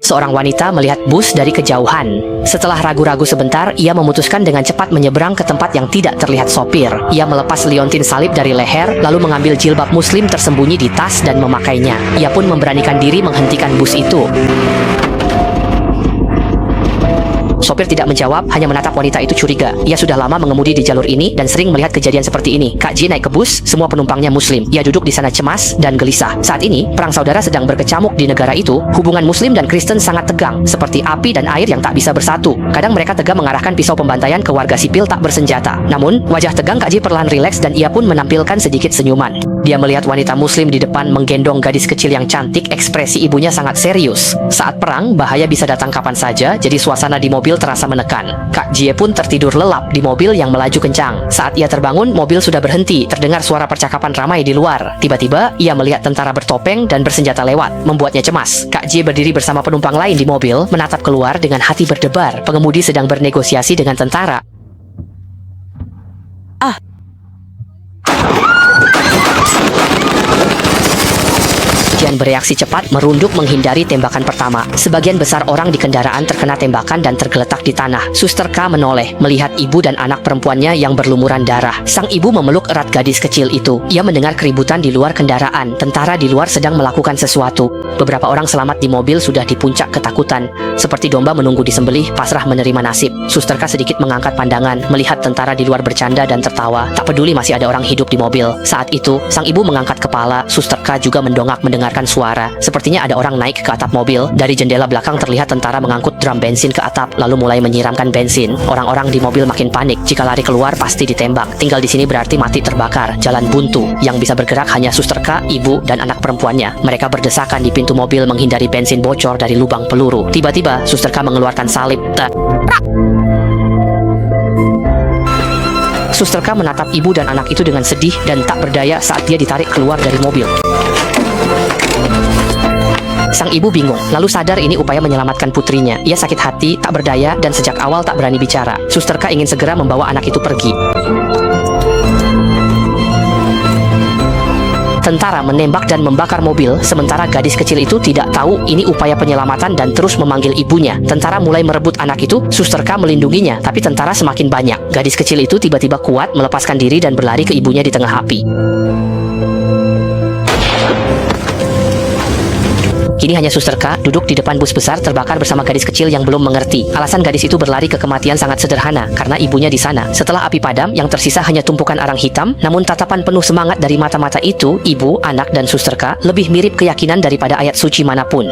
Seorang wanita melihat bus dari kejauhan. Setelah ragu-ragu sebentar, ia memutuskan dengan cepat menyeberang ke tempat yang tidak terlihat sopir. Ia melepas liontin salib dari leher, lalu mengambil jilbab muslim tersembunyi di tas dan memakainya. Ia pun memberanikan diri menghentikan bus itu. Sopir tidak menjawab, hanya menatap wanita itu curiga. Ia sudah lama mengemudi di jalur ini dan sering melihat kejadian seperti ini. Kak J naik ke bus, semua penumpangnya muslim. Ia duduk di sana cemas dan gelisah. Saat ini, perang saudara sedang berkecamuk di negara itu. Hubungan muslim dan Kristen sangat tegang, seperti api dan air yang tak bisa bersatu. Kadang mereka tegang mengarahkan pisau pembantaian ke warga sipil tak bersenjata. Namun, wajah tegang Kak J perlahan rileks dan ia pun menampilkan sedikit senyuman. Dia melihat wanita muslim di depan menggendong gadis kecil yang cantik, ekspresi ibunya sangat serius. Saat perang, bahaya bisa datang kapan saja, jadi suasana di mobil terasa menekan. Kak Jie pun tertidur lelap di mobil yang melaju kencang. Saat ia terbangun, mobil sudah berhenti. Terdengar suara percakapan ramai di luar. Tiba-tiba, ia melihat tentara bertopeng dan bersenjata lewat, membuatnya cemas. Kak Jie berdiri bersama penumpang lain di mobil, menatap keluar dengan hati berdebar. Pengemudi sedang bernegosiasi dengan tentara. Jian bereaksi cepat, merunduk menghindari tembakan pertama. Sebagian besar orang di kendaraan terkena tembakan dan tergeletak di tanah. Suster K menoleh, melihat ibu dan anak perempuannya yang berlumuran darah. Sang ibu memeluk erat gadis kecil itu. Ia mendengar keributan di luar kendaraan. Tentara di luar sedang melakukan sesuatu. Beberapa orang selamat di mobil sudah di puncak ketakutan. Seperti domba menunggu disembelih, pasrah menerima nasib. Suster K sedikit mengangkat pandangan, melihat tentara di luar bercanda dan tertawa. Tak peduli masih ada orang hidup di mobil. Saat itu, sang ibu mengangkat kepala. Suster K juga mendongak mendengar suara. Sepertinya ada orang naik ke atap mobil. Dari jendela belakang terlihat tentara mengangkut drum bensin ke atap, lalu mulai menyiramkan bensin. Orang-orang di mobil makin panik. Jika lari keluar pasti ditembak. Tinggal di sini berarti mati terbakar. Jalan buntu. Yang bisa bergerak hanya Suster K, ibu, dan anak perempuannya. Mereka berdesakan di pintu mobil menghindari bensin bocor dari lubang peluru. Tiba-tiba Suster K mengeluarkan salib. Suster K menatap ibu dan anak itu dengan sedih dan tak berdaya saat dia ditarik keluar dari mobil. Sang ibu bingung, lalu sadar ini upaya menyelamatkan putrinya. Ia sakit hati, tak berdaya, dan sejak awal tak berani bicara. Suster K ingin segera membawa anak itu pergi. Tentara menembak dan membakar mobil, sementara gadis kecil itu tidak tahu ini upaya penyelamatan dan terus memanggil ibunya. Tentara mulai merebut anak itu, Suster K melindunginya, tapi tentara semakin banyak. Gadis kecil itu tiba-tiba kuat, melepaskan diri dan berlari ke ibunya di tengah api. Kini hanya Suster K duduk di depan bus besar terbakar bersama gadis kecil yang belum mengerti. Alasan gadis itu berlari ke kematian sangat sederhana, karena ibunya di sana. Setelah api padam, yang tersisa hanya tumpukan arang hitam, namun tatapan penuh semangat dari mata-mata itu, ibu, anak, dan Suster K lebih mirip keyakinan daripada ayat suci manapun.